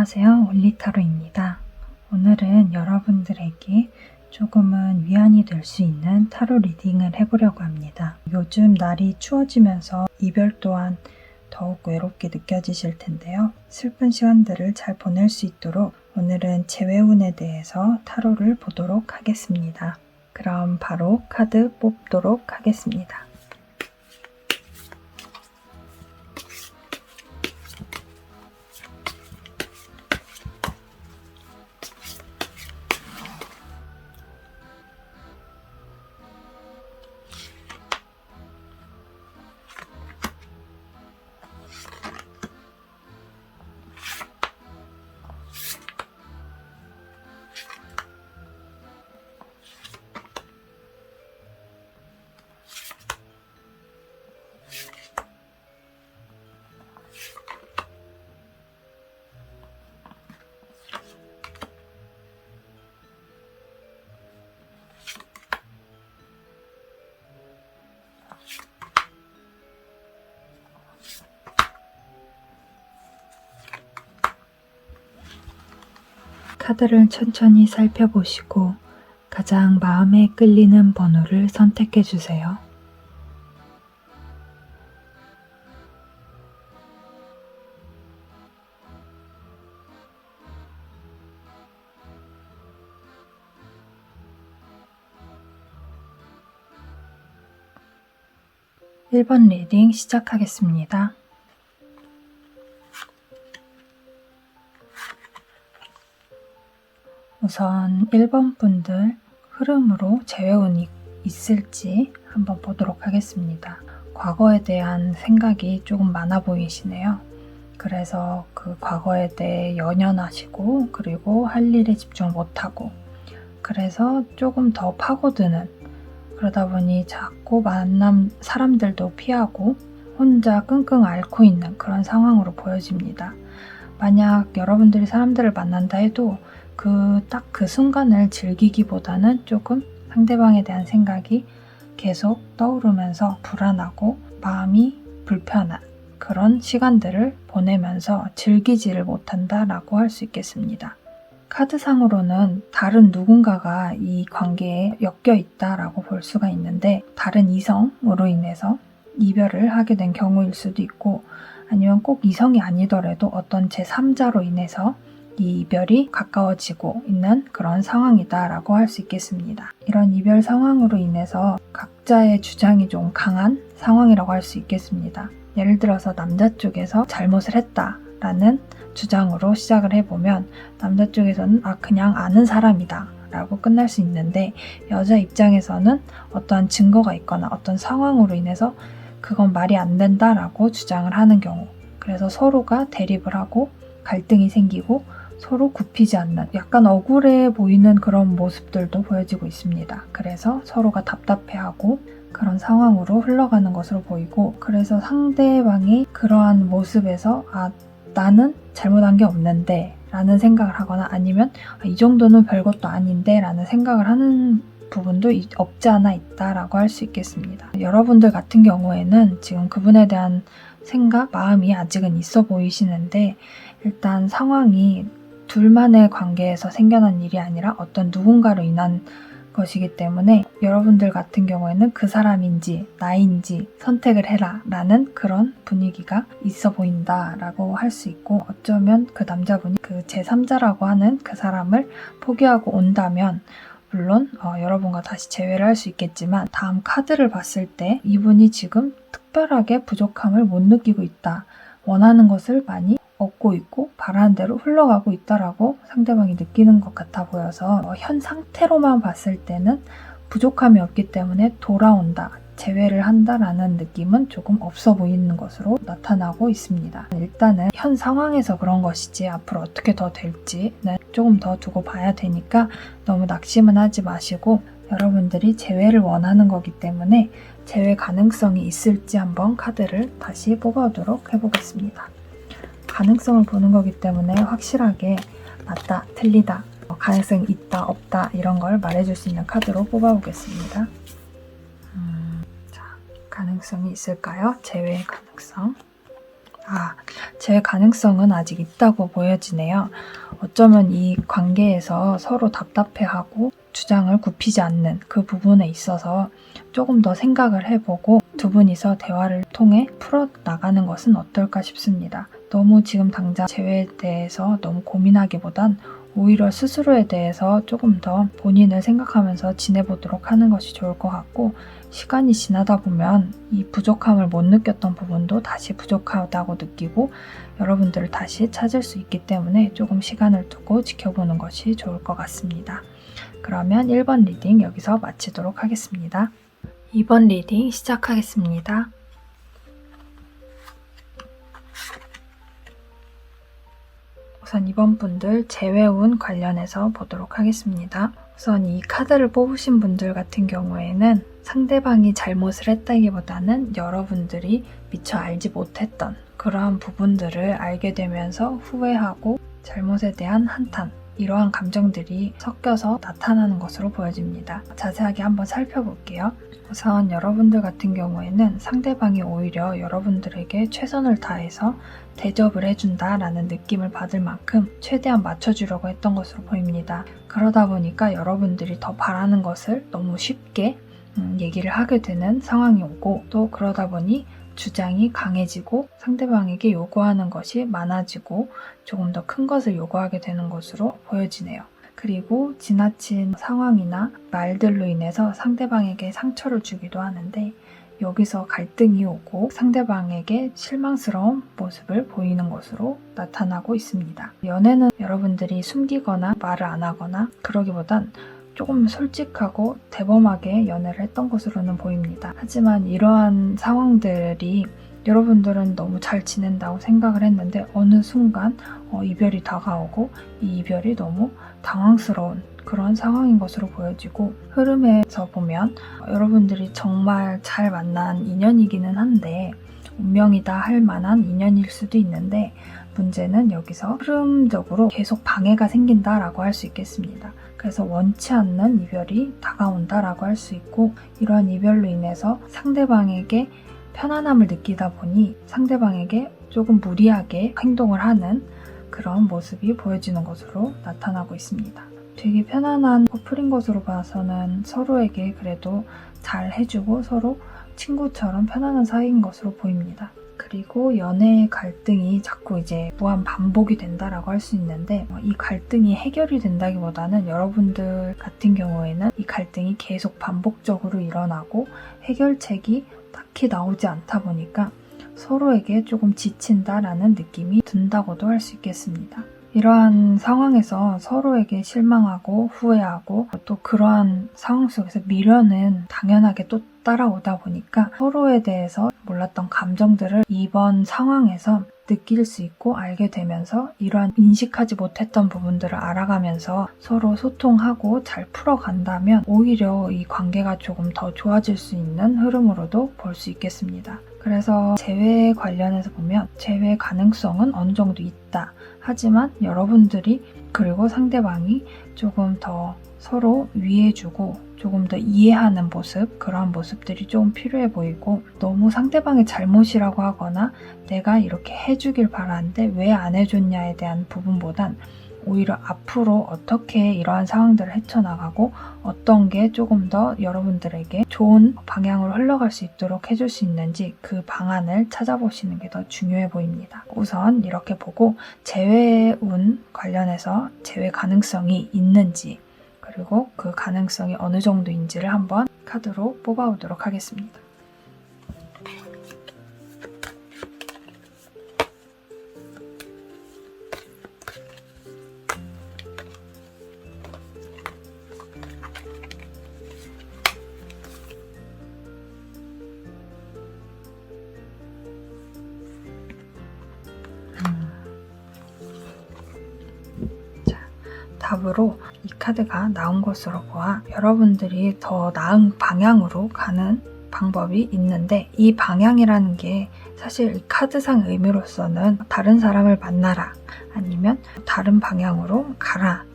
안녕하세요. 올리타로입니다. 오늘은 여러분들에게 조금은 위안이 될 수 있는 타로 리딩을 해보려고 합니다. 요즘 날이 추워지면서 이별 또한 더욱 외롭게 느껴지실 텐데요. 슬픈 시간들을 잘 보낼 수 있도록 오늘은 재회운에 대해서 타로를 보도록 하겠습니다. 그럼 바로 카드 뽑도록 하겠습니다. 카드를 천천히 살펴보시고 가장 마음에 끌리는 번호를 선택해 주세요. (1번) 리딩 시작하겠습니다. 우선 1번 분들 흐름으로 재회운이 있을지 한번 보도록 하겠습니다. 과거에 대한 생각이 조금 많아 보이시네요. 그래서 그 과거에 대해 연연하시고 그리고 할 일에 집중 못하고 그래서 조금 더 파고드는, 그러다 보니 자꾸 만남 사람들도 피하고 혼자 끙끙 앓고 있는 그런 상황으로 보여집니다. 만약 여러분들이 사람들을 만난다 해도 딱 그 순간을 즐기기보다는 조금 상대방에 대한 생각이 계속 떠오르면서 불안하고 마음이 불편한 그런 시간들을 보내면서 즐기지를 못한다라고 할 수 있겠습니다. 카드상으로는 다른 누군가가 이 관계에 엮여 있다라고 볼 수가 있는데, 다른 이성으로 인해서 이별을 하게 된 경우일 수도 있고, 아니면 꼭 이성이 아니더라도 어떤 제3자로 인해서 이 이별이 가까워지고 있는 그런 상황이다라고 할 수 있겠습니다. 이런 이별 상황으로 인해서 각자의 주장이 좀 강한 상황이라고 할 수 있겠습니다. 예를 들어서 남자 쪽에서 잘못을 했다라는 주장으로 시작을 해보면 남자 쪽에서는 그냥 아는 사람이다 라고 끝날 수 있는데, 여자 입장에서는 어떠한 증거가 있거나 어떤 상황으로 인해서 그건 말이 안 된다라고 주장을 하는 경우, 그래서 서로가 대립을 하고 갈등이 생기고 서로 굽히지 않는, 약간 억울해 보이는 그런 모습들도 보여지고 있습니다. 그래서 서로가 답답해하고 그런 상황으로 흘러가는 것으로 보이고, 그래서 상대방이 그러한 모습에서 나는 잘못한 게 없는데 라는 생각을 하거나, 아니면 이 정도는 별것도 아닌데 라는 생각을 하는 부분도 없지 않아 있다라고 할 수 있겠습니다. 여러분들 같은 경우에는 지금 그분에 대한 생각, 마음이 아직은 있어 보이시는데, 일단 상황이 둘만의 관계에서 생겨난 일이 아니라 어떤 누군가로 인한 것이기 때문에 여러분들 같은 경우에는 그 사람인지 나인지 선택을 해라 라는 그런 분위기가 있어 보인다라고 할 수 있고, 어쩌면 그 남자분이 그 제3자라고 하는 그 사람을 포기하고 온다면 물론 여러분과 다시 재회를 할 수 있겠지만, 다음 카드를 봤을 때 이분이 지금 특별하게 부족함을 못 느끼고 있다, 원하는 것을 많이 얻고 있고 바라는 대로 흘러가고 있다라고 상대방이 느끼는 것 같아 보여서 현 상태로만 봤을 때는 부족함이 없기 때문에 돌아온다, 재회를 한다라는 느낌은 조금 없어 보이는 것으로 나타나고 있습니다. 일단은 현 상황에서 그런 것이지 앞으로 어떻게 더 될지는 조금 더 두고 봐야 되니까 너무 낙심은 하지 마시고, 여러분들이 재회를 원하는 거기 때문에 재회 가능성이 있을지 한번 카드를 다시 뽑아보도록 해보겠습니다. 가능성을 보는 거기 때문에 확실하게 맞다, 틀리다, 가능성이 있다, 없다 이런 걸 말해줄 수 있는 카드로 뽑아보겠습니다. 가능성이 있을까요? 재회의 가능성. 재회 가능성은 아직 있다고 보여지네요. 어쩌면 이 관계에서 서로 답답해하고 주장을 굽히지 않는 그 부분에 있어서 조금 더 생각을 해보고 두 분이서 대화를 통해 풀어나가는 것은 어떨까 싶습니다. 너무 지금 당장 재회에 대해서 너무 고민하기보단 오히려 스스로에 대해서 조금 더 본인을 생각하면서 지내보도록 하는 것이 좋을 것 같고, 시간이 지나다 보면 이 부족함을 못 느꼈던 부분도 다시 부족하다고 느끼고 여러분들을 다시 찾을 수 있기 때문에 조금 시간을 두고 지켜보는 것이 좋을 것 같습니다. 그러면 1번 리딩 여기서 마치도록 하겠습니다. 2번 리딩 시작하겠습니다. 우선 2번 분들 재회운 관련해서 보도록 하겠습니다. 우선 이 카드를 뽑으신 분들 같은 경우에는 상대방이 잘못을 했다기보다는 여러분들이 미처 알지 못했던 그러한 부분들을 알게 되면서 후회하고 잘못에 대한 한탄, 이러한 감정들이 섞여서 나타나는 것으로 보여집니다. 자세하게 한번 살펴볼게요. 우선 여러분들 같은 경우에는 상대방이 오히려 여러분들에게 최선을 다해서 대접을 해준다라는 느낌을 받을 만큼 최대한 맞춰주려고 했던 것으로 보입니다. 그러다 보니까 여러분들이 더 바라는 것을 너무 쉽게 얘기를 하게 되는 상황이 오고, 또 그러다 보니 주장이 강해지고 상대방에게 요구하는 것이 많아지고 조금 더 큰 것을 요구하게 되는 것으로 보여지네요. 그리고 지나친 상황이나 말들로 인해서 상대방에게 상처를 주기도 하는데, 여기서 갈등이 오고 상대방에게 실망스러운 모습을 보이는 것으로 나타나고 있습니다. 연애는 여러분들이 숨기거나 말을 안 하거나 그러기보단 조금 솔직하고 대범하게 연애를 했던 것으로는 보입니다. 하지만 이러한 상황들이 여러분들은 너무 잘 지낸다고 생각을 했는데 어느 순간 이별이 다가오고 이 이별이 너무 당황스러운 그런 상황인 것으로 보여지고, 흐름에서 보면 여러분들이 정말 잘 만난 인연이기는 한데 운명이다 할 만한 인연일 수도 있는데, 문제는 여기서 흐름적으로 계속 방해가 생긴다라고 할 수 있겠습니다. 그래서 원치 않는 이별이 다가온다라고 할 수 있고, 이러한 이별로 인해서 상대방에게 편안함을 느끼다 보니 상대방에게 조금 무리하게 행동을 하는 그런 모습이 보여지는 것으로 나타나고 있습니다. 되게 편안한 커플인 것으로 봐서는 서로에게 그래도 잘 해주고 서로 친구처럼 편안한 사이인 것으로 보입니다. 그리고 연애의 갈등이 자꾸 이제 무한 반복이 된다라고 할 수 있는데, 이 갈등이 해결이 된다기보다는 여러분들 같은 경우에는 이 갈등이 계속 반복적으로 일어나고 해결책이 딱히 나오지 않다 보니까 서로에게 조금 지친다라는 느낌이 든다고도 할 수 있겠습니다. 이러한 상황에서 서로에게 실망하고 후회하고 또 그러한 상황 속에서 미련은 당연하게 또 따라오다 보니까 서로에 대해서 몰랐던 감정들을 이번 상황에서 느낄 수 있고 알게 되면서 이러한 인식하지 못했던 부분들을 알아가면서 서로 소통하고 잘 풀어간다면 오히려 이 관계가 조금 더 좋아질 수 있는 흐름으로도 볼 수 있겠습니다. 그래서 재회 관련해서 보면 재회 가능성은 어느 정도 있다. 하지만 여러분들이 그리고 상대방이 조금 더 서로 위해주고 조금 더 이해하는 모습, 그러한 모습들이 좀 필요해 보이고, 너무 상대방의 잘못이라고 하거나 내가 이렇게 해주길 바라는데 왜 안 해줬냐에 대한 부분보단 오히려 앞으로 어떻게 이러한 상황들을 헤쳐나가고 어떤 게 조금 더 여러분들에게 좋은 방향으로 흘러갈 수 있도록 해줄 수 있는지 그 방안을 찾아보시는 게 더 중요해 보입니다. 우선 이렇게 보고 재회운 관련해서 재회 가능성이 있는지, 그리고 그 가능성이 어느 정도인지를 한번 카드로 뽑아보도록 하겠습니다. 답으로 이 카드가 나온 것으로 보아 여러분들이 더 나은 방향으로 가는 방법이 있는데, 이 방향이라는 게 사실 이 카드상 의미로서는 다른 사람을 만나라, 아니면 다른 방향으로 가라,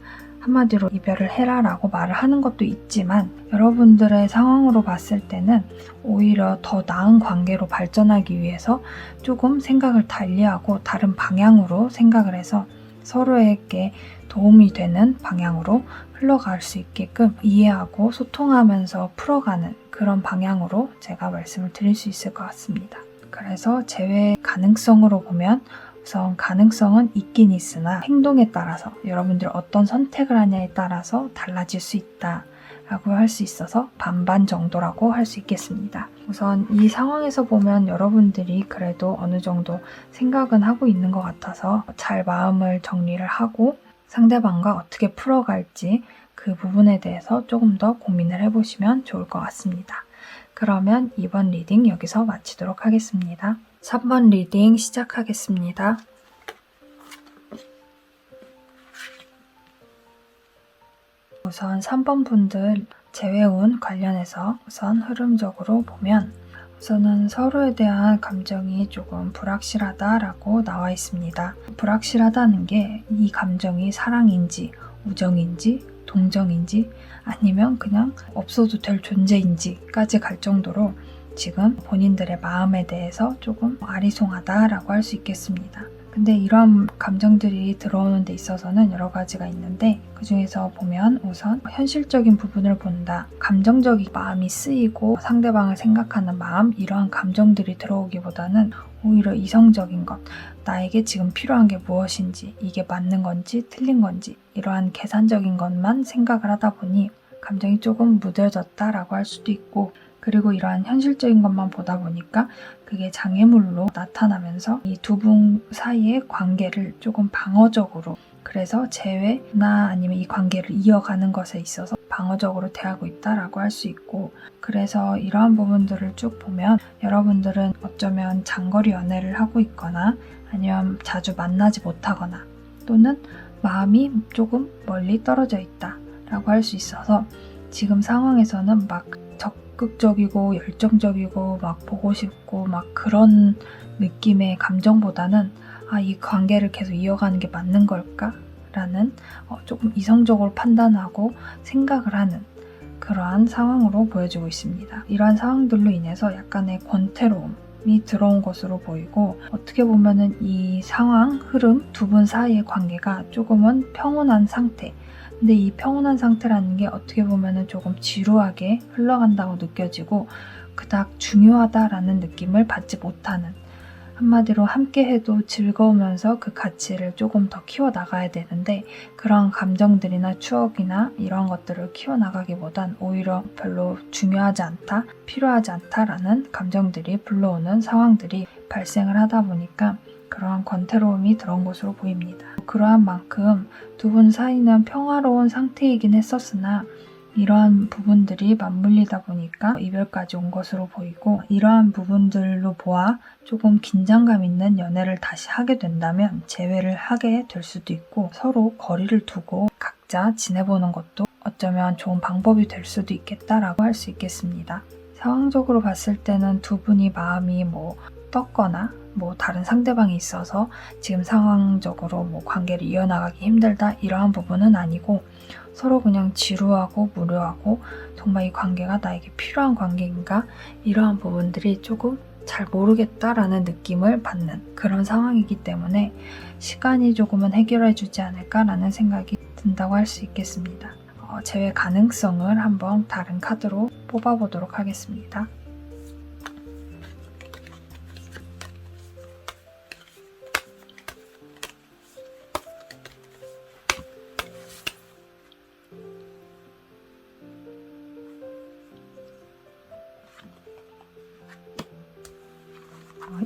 한마디로 이별을 해라라고 말을 하는 것도 있지만 여러분들의 상황으로 봤을 때는 오히려 더 나은 관계로 발전하기 위해서 조금 생각을 달리하고 다른 방향으로 생각을 해서 서로에게 도움이 되는 방향으로 흘러갈 수 있게끔 이해하고 소통하면서 풀어가는 그런 방향으로 제가 말씀을 드릴 수 있을 것 같습니다. 그래서 재회 가능성으로 보면 우선 가능성은 있긴 있으나 행동에 따라서 여러분들이 어떤 선택을 하냐에 따라서 달라질 수 있다 라고 할 수 있어서 반반 정도라고 할 수 있겠습니다. 우선 이 상황에서 보면 여러분들이 그래도 어느 정도 생각은 하고 있는 것 같아서 잘 마음을 정리를 하고 상대방과 어떻게 풀어갈지 그 부분에 대해서 조금 더 고민을 해보시면 좋을 것 같습니다. 그러면 이번 리딩 여기서 마치도록 하겠습니다. 3번 리딩 시작하겠습니다. 우선 3번 분들 재회운 관련해서 우선 흐름적으로 보면 우선은 서로에 대한 감정이 조금 불확실하다라고 나와 있습니다. 불확실하다는 게 이 감정이 사랑인지 우정인지 동정인지 아니면 그냥 없어도 될 존재인지까지 갈 정도로 지금 본인들의 마음에 대해서 조금 아리송하다라고 할 수 있겠습니다. 근데 이런 감정들이 들어오는 데 있어서는 여러 가지가 있는데 그 중에서 보면 우선 현실적인 부분을 본다. 감정적인 마음이 쓰이고 상대방을 생각하는 마음 이러한 감정들이 들어오기보다는 오히려 이성적인 것 나에게 지금 필요한 게 무엇인지 이게 맞는 건지 틀린 건지 이러한 계산적인 것만 생각을 하다 보니 감정이 조금 무뎌졌다라고 할 수도 있고 그리고 이러한 현실적인 것만 보다 보니까 그게 장애물로 나타나면서 이 두 분 사이의 관계를 조금 방어적으로 그래서 재회나 아니면 이 관계를 이어가는 것에 있어서 방어적으로 대하고 있다라고 할 수 있고 그래서 이러한 부분들을 쭉 보면 여러분들은 어쩌면 장거리 연애를 하고 있거나 아니면 자주 만나지 못하거나 또는 마음이 조금 멀리 떨어져 있다라고 할 수 있어서 지금 상황에서는 막 적극적이고 열정적이고 막 보고 싶고 막 그런 느낌의 감정보다는 이 관계를 계속 이어가는 게 맞는 걸까? 라는 조금 이성적으로 판단하고 생각을 하는 그러한 상황으로 보여지고 있습니다. 이러한 상황들로 인해서 약간의 권태로움이 들어온 것으로 보이고 어떻게 보면은 이 상황, 흐름 두 분 사이의 관계가 조금은 평온한 상태 근데 이 평온한 상태라는 게 어떻게 보면은 조금 지루하게 흘러간다고 느껴지고 그닥 중요하다라는 느낌을 받지 못하는 한마디로 함께 해도 즐거우면서 그 가치를 조금 더 키워나가야 되는데 그런 감정들이나 추억이나 이런 것들을 키워나가기보단 오히려 별로 중요하지 않다, 필요하지 않다라는 감정들이 불러오는 상황들이 발생을 하다 보니까 그러한 권태로움이 들어온 것으로 보입니다. 그러한 만큼 두 분 사이는 평화로운 상태이긴 했었으나 이러한 부분들이 맞물리다 보니까 이별까지 온 것으로 보이고 이러한 부분들로 보아 조금 긴장감 있는 연애를 다시 하게 된다면 재회를 하게 될 수도 있고 서로 거리를 두고 각자 지내보는 것도 어쩌면 좋은 방법이 될 수도 있겠다라고 할 수 있겠습니다. 상황적으로 봤을 때는 두 분이 마음이 떴거나 다른 상대방이 있어서 지금 상황적으로 관계를 이어나가기 힘들다 이러한 부분은 아니고 서로 그냥 지루하고 무료하고 정말 이 관계가 나에게 필요한 관계인가 이러한 부분들이 조금 잘 모르겠다라는 느낌을 받는 그런 상황이기 때문에 시간이 조금은 해결해 주지 않을까라는 생각이 든다고 할 수 있겠습니다. 재회 가능성을 한번 다른 카드로 뽑아보도록 하겠습니다.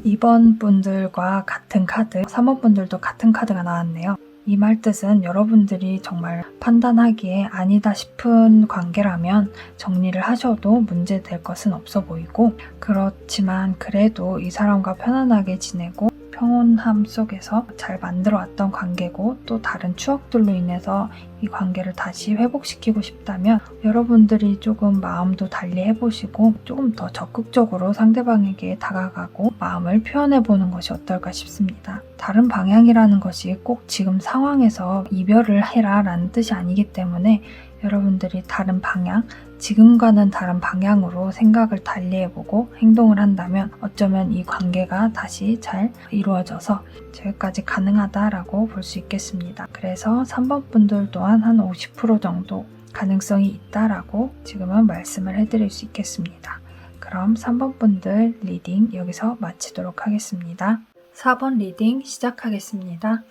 (2번) 분들과 같은 카드, (3번) 분들도 같은 카드가 나왔네요. 이 말 뜻은 여러분들이 정말 판단하기에 아니다 싶은 관계라면 정리를 하셔도 문제될 것은 없어 보이고 그렇지만 그래도 이 사람과 편안하게 지내고 평온함 속에서 잘 만들어왔던 관계고 또 다른 추억들로 인해서 이 관계를 다시 회복시키고 싶다면 여러분들이 조금 마음도 달리 해보시고 조금 더 적극적으로 상대방에게 다가가고 마음을 표현해보는 것이 어떨까 싶습니다. 다른 방향이라는 것이 꼭 지금 상황에서 이별을 해라 라는 뜻이 아니기 때문에 여러분들이 다른 방향, 지금과는 다른 방향으로 생각을 달리해보고 행동을 한다면 어쩌면 이 관계가 다시 잘 이루어져서 저기까지 가능하다라고 볼 수 있겠습니다. 그래서 3번 분들 또한 한 50% 정도 가능성이 있다라고 지금은 말씀을 해드릴 수 있겠습니다. 그럼 3번 분들 리딩 여기서 마치도록 하겠습니다. 4번 리딩 시작하겠습니다.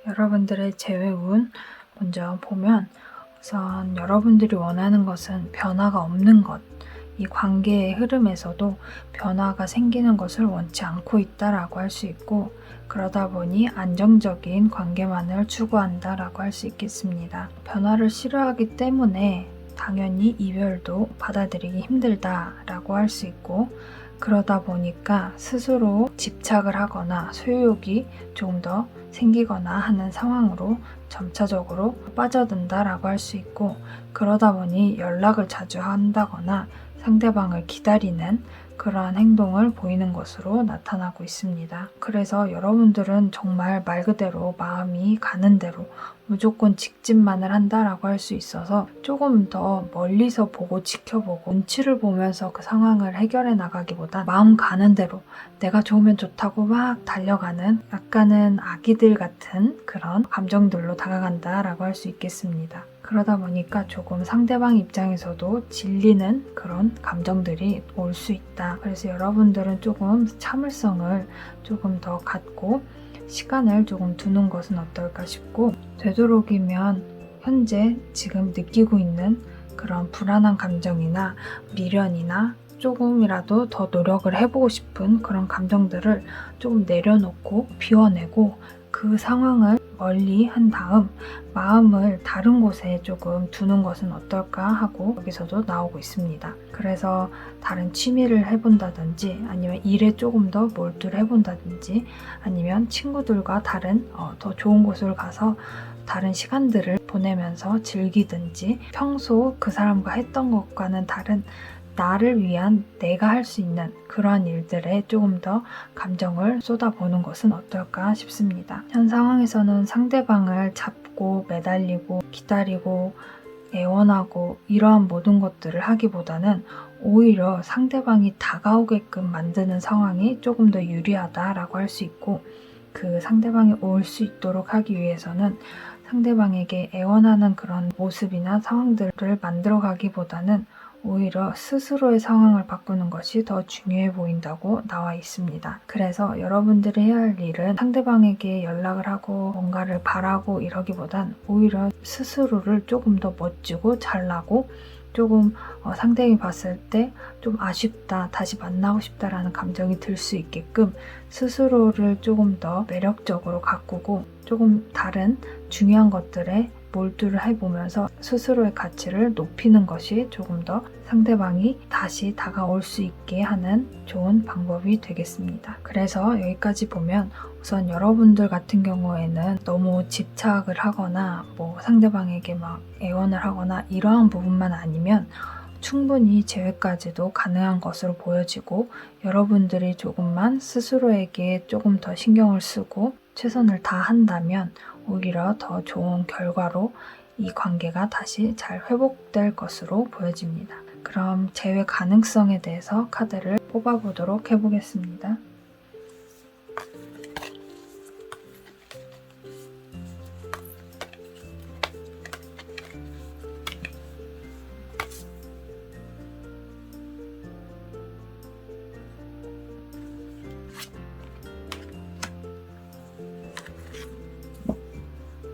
여러분들의 재회운 먼저 보면 우선 여러분들이 원하는 것은 변화가 없는 것, 이 관계의 흐름에서도 변화가 생기는 것을 원치 않고 있다라고 할 수 있고 그러다 보니 안정적인 관계만을 추구한다라고 할 수 있겠습니다. 변화를 싫어하기 때문에 당연히 이별도 받아들이기 힘들다라고 할 수 있고 그러다 보니까 스스로 집착을 하거나 소유욕이 조금 더 생기거나 하는 상황으로 점차적으로 빠져든다라고 할 수 있고 그러다 보니 연락을 자주 한다거나 상대방을 기다리는 그러한 행동을 보이는 것으로 나타나고 있습니다. 그래서 여러분들은 정말 말 그대로 마음이 가는 대로 무조건 직진만을 한다라고 할 수 있어서 조금 더 멀리서 보고 지켜보고 눈치를 보면서 그 상황을 해결해 나가기보다 마음 가는 대로 내가 좋으면 좋다고 막 달려가는 약간은 아기들 같은 그런 감정들로 다가간다라고 할 수 있겠습니다. 그러다 보니까 조금 상대방 입장에서도 질리는 그런 감정들이 올 수 있다. 그래서 여러분들은 조금 참을성을 조금 더 갖고 시간을 조금 두는 것은 어떨까 싶고 되도록이면 현재 지금 느끼고 있는 그런 불안한 감정이나 미련이나 조금이라도 더 노력을 해보고 싶은 그런 감정들을 조금 내려놓고 비워내고 그 상황을 멀리 한 다음 마음을 다른 곳에 조금 두는 것은 어떨까 하고 여기서도 나오고 있습니다. 그래서 다른 취미를 해본다든지 아니면 일에 조금 더 몰두를 해본다든지 아니면 친구들과 다른 더 좋은 곳을 가서 다른 시간들을 보내면서 즐기든지 평소 그 사람과 했던 것과는 다른 나를 위한 내가 할 수 있는 그러한 일들에 조금 더 감정을 쏟아보는 것은 어떨까 싶습니다. 현 상황에서는 상대방을 잡고 매달리고 기다리고 애원하고 이러한 모든 것들을 하기보다는 오히려 상대방이 다가오게끔 만드는 상황이 조금 더 유리하다라고 할 수 있고 그 상대방이 올 수 있도록 하기 위해서는 상대방에게 애원하는 그런 모습이나 상황들을 만들어가기보다는 오히려 스스로의 상황을 바꾸는 것이 더 중요해 보인다고 나와 있습니다. 그래서 여러분들이 해야 할 일은 상대방에게 연락을 하고 뭔가를 바라고 이러기보단 오히려 스스로를 조금 더 멋지고 잘나고 조금 상대방이 봤을 때 좀 아쉽다, 다시 만나고 싶다라는 감정이 들 수 있게끔 스스로를 조금 더 매력적으로 가꾸고 조금 다른 중요한 것들에 몰두를 해보면서 스스로의 가치를 높이는 것이 조금 더 상대방이 다시 다가올 수 있게 하는 좋은 방법이 되겠습니다. 그래서 여기까지 보면 우선 여러분들 같은 경우에는 너무 집착을 하거나 상대방에게 막 애원을 하거나 이러한 부분만 아니면 충분히 재회까지도 가능한 것으로 보여지고 여러분들이 조금만 스스로에게 조금 더 신경을 쓰고 최선을 다한다면 오히려 더 좋은 결과로 이 관계가 다시 잘 회복될 것으로 보여집니다. 그럼 재회 가능성에 대해서 카드를 뽑아보도록 해보겠습니다.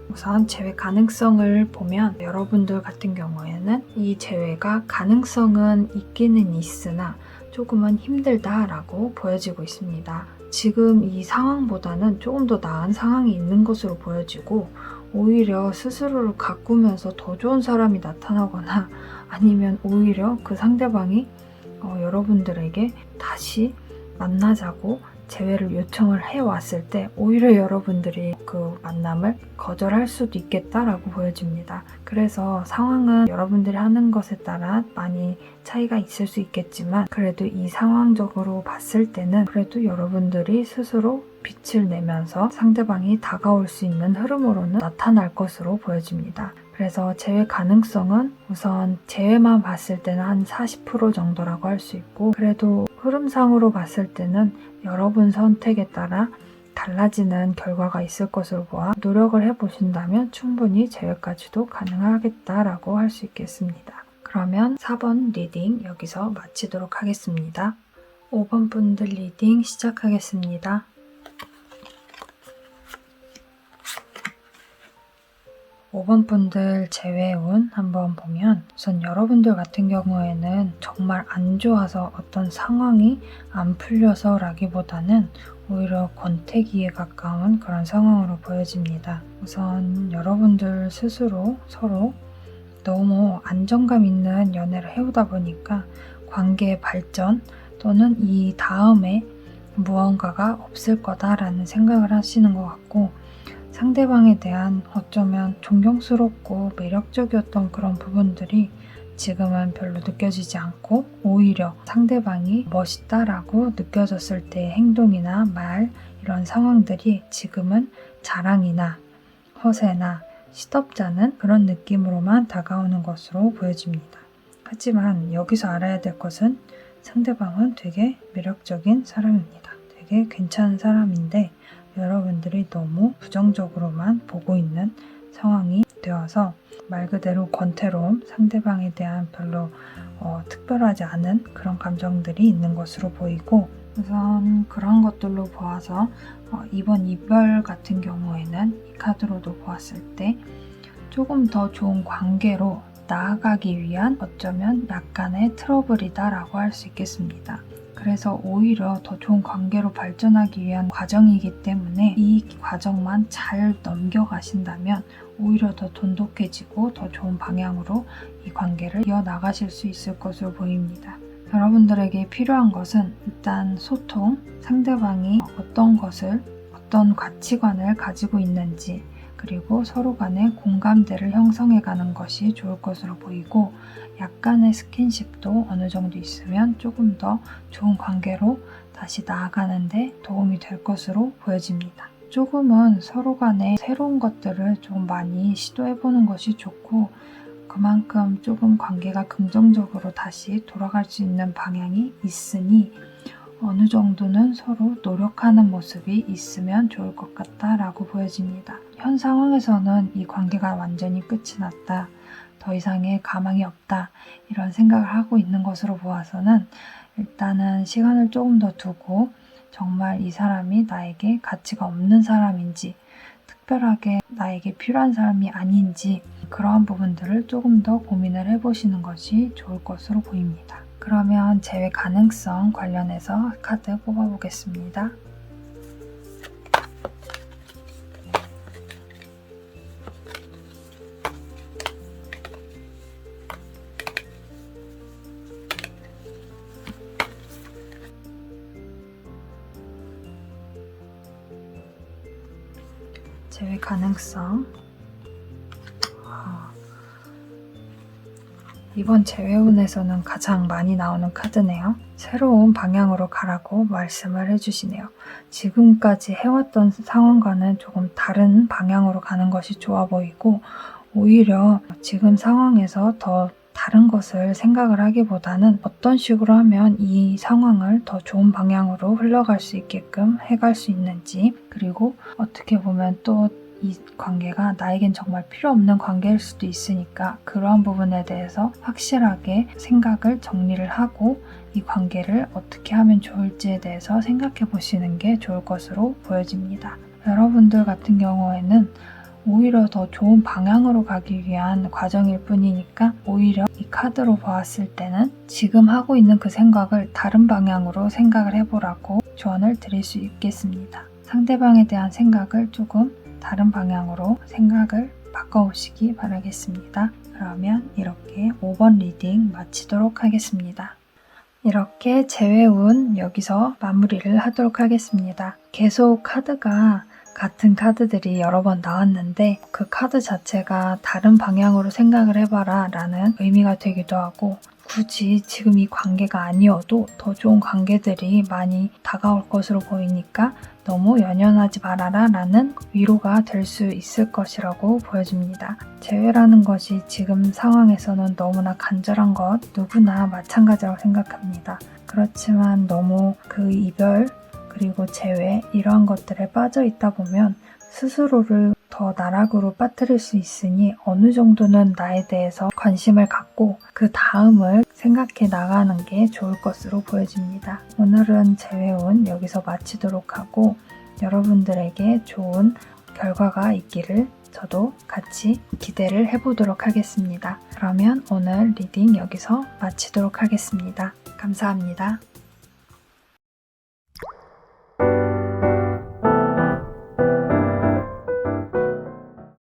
우선 재회 가능성을 보면 여러분들 같은 경우에는 이 재회가 가능성은 있기는 있으나 조금은 힘들다라고 보여지고 있습니다. 지금 이 상황보다는 조금 더 나은 상황이 있는 것으로 보여지고 오히려 스스로를 가꾸면서 더 좋은 사람이 나타나거나 아니면 오히려 그 상대방이 여러분들에게 다시 만나자고 재회를 요청을 해왔을 때 오히려 여러분들이 그 만남을 거절할 수도 있겠다라고 보여집니다. 그래서 상황은 여러분들이 하는 것에 따라 많이 차이가 있을 수 있겠지만 그래도 이 상황적으로 봤을 때는 그래도 여러분들이 스스로 빛을 내면서 상대방이 다가올 수 있는 흐름으로는 나타날 것으로 보여집니다. 그래서 재회 가능성은 우선 재회만 봤을 때는 한 40% 정도라고 할 수 있고 그래도 흐름상으로 봤을 때는 여러분 선택에 따라 달라지는 결과가 있을 것으로 보아 노력을 해보신다면 충분히 재회까지도 가능하겠다라고 할 수 있겠습니다. 그러면 4번 리딩 여기서 마치도록 하겠습니다. 5번 분들 리딩 시작하겠습니다. 5번 분들 재회운 한번 보면 우선 여러분들 같은 경우에는 정말 안 좋아서 어떤 상황이 안 풀려서 라기보다는 오히려 권태기에 가까운 그런 상황으로 보여집니다. 우선 여러분들 스스로 서로 너무 안정감 있는 연애를 해오다 보니까 관계의 발전 또는 이 다음에 무언가가 없을 거다라는 생각을 하시는 것 같고 상대방에 대한 어쩌면 존경스럽고 매력적이었던 그런 부분들이 지금은 별로 느껴지지 않고 오히려 상대방이 멋있다라고 느껴졌을 때의 행동이나 말 이런 상황들이 지금은 자랑이나 허세나 시덥잖은 그런 느낌으로만 다가오는 것으로 보여집니다. 하지만 여기서 알아야 될 것은 상대방은 되게 매력적인 사람입니다. 되게 괜찮은 사람인데 여러분들이 너무 부정적으로만 보고 있는 상황이 되어서 말 그대로 권태로움, 상대방에 대한 별로 특별하지 않은 그런 감정들이 있는 것으로 보이고 우선 그런 것들로 보아서 이번 이별 같은 경우에는 이 카드로도 보았을 때 조금 더 좋은 관계로 나아가기 위한 어쩌면 약간의 트러블이다라고 할 수 있겠습니다. 그래서 오히려 더 좋은 관계로 발전하기 위한 과정이기 때문에 이 과정만 잘 넘겨가신다면 오히려 더 돈독해지고 더 좋은 방향으로 이 관계를 이어나가실 수 있을 것으로 보입니다. 여러분들에게 필요한 것은 일단 소통, 상대방이 어떤 가치관을 가지고 있는지 그리고 서로 간의 공감대를 형성해가는 것이 좋을 것으로 보이고 약간의 스킨십도 어느 정도 있으면 조금 더 좋은 관계로 다시 나아가는데 도움이 될 것으로 보여집니다. 조금은 서로 간에 새로운 것들을 좀 많이 시도해보는 것이 좋고 그만큼 조금 관계가 긍정적으로 다시 돌아갈 수 있는 방향이 있으니 어느 정도는 서로 노력하는 모습이 있으면 좋을 것 같다라고 보여집니다. 현 상황에서는 이 관계가 완전히 끝이 났다. 더 이상의 가망이 없다. 이런 생각을 하고 있는 것으로 보아서는 일단은 시간을 조금 더 두고 정말 이 사람이 나에게 가치가 없는 사람인지 특별하게 나에게 필요한 사람이 아닌지 그러한 부분들을 조금 더 고민을 해보시는 것이 좋을 것으로 보입니다. 그러면 재회 가능성 관련해서 카드 뽑아보겠습니다. 재회 가능성 이번 재회운에서는 가장 많이 나오는 카드네요. 새로운 방향으로 가라고 말씀을 해주시네요. 지금까지 해왔던 상황과는 조금 다른 방향으로 가는 것이 좋아 보이고 오히려 지금 상황에서 더 다른 것을 생각을 하기보다는 어떤 식으로 하면 이 상황을 더 좋은 방향으로 흘러갈 수 있게끔 해갈 수 있는지 그리고 어떻게 보면 또 이 관계가 나에겐 정말 필요 없는 관계일 수도 있으니까 그러한 부분에 대해서 확실하게 생각을 정리를 하고 이 관계를 어떻게 하면 좋을지에 대해서 생각해 보시는 게 좋을 것으로 보여집니다. 여러분들 같은 경우에는 오히려 더 좋은 방향으로 가기 위한 과정일 뿐이니까 오히려 이 카드로 보았을 때는 지금 하고 있는 그 생각을 다른 방향으로 생각을 해보라고 조언을 드릴 수 있겠습니다. 상대방에 대한 생각을 조금 다른 방향으로 생각을 바꿔보시기 바라겠습니다. 그러면 이렇게 5번 리딩 마치도록 하겠습니다. 이렇게 재회운 여기서 마무리를 하도록 하겠습니다. 계속 카드가 같은 카드들이 여러 번 나왔는데 그 카드 자체가 다른 방향으로 생각을 해봐라 라는 의미가 되기도 하고, 굳이 지금 이 관계가 아니어도 더 좋은 관계들이 많이 다가올 것으로 보이니까 너무 연연하지 말아라 라는 위로가 될 수 있을 것이라고 보여집니다. 재회라는 것이 지금 상황에서는 너무나 간절한 것, 누구나 마찬가지라고 생각합니다. 그렇지만 너무 그 이별 그리고 재회 이러한 것들에 빠져 있다 보면 스스로를 더 나락으로 빠뜨릴 수 있으니 어느 정도는 나에 대해서 관심을 갖고 그 다음을 생각해 나가는 게 좋을 것으로 보여집니다. 오늘은 재회운 여기서 마치도록 하고 여러분들에게 좋은 결과가 있기를 저도 같이 기대를 해보도록 하겠습니다. 그러면 오늘 리딩 여기서 마치도록 하겠습니다. 감사합니다.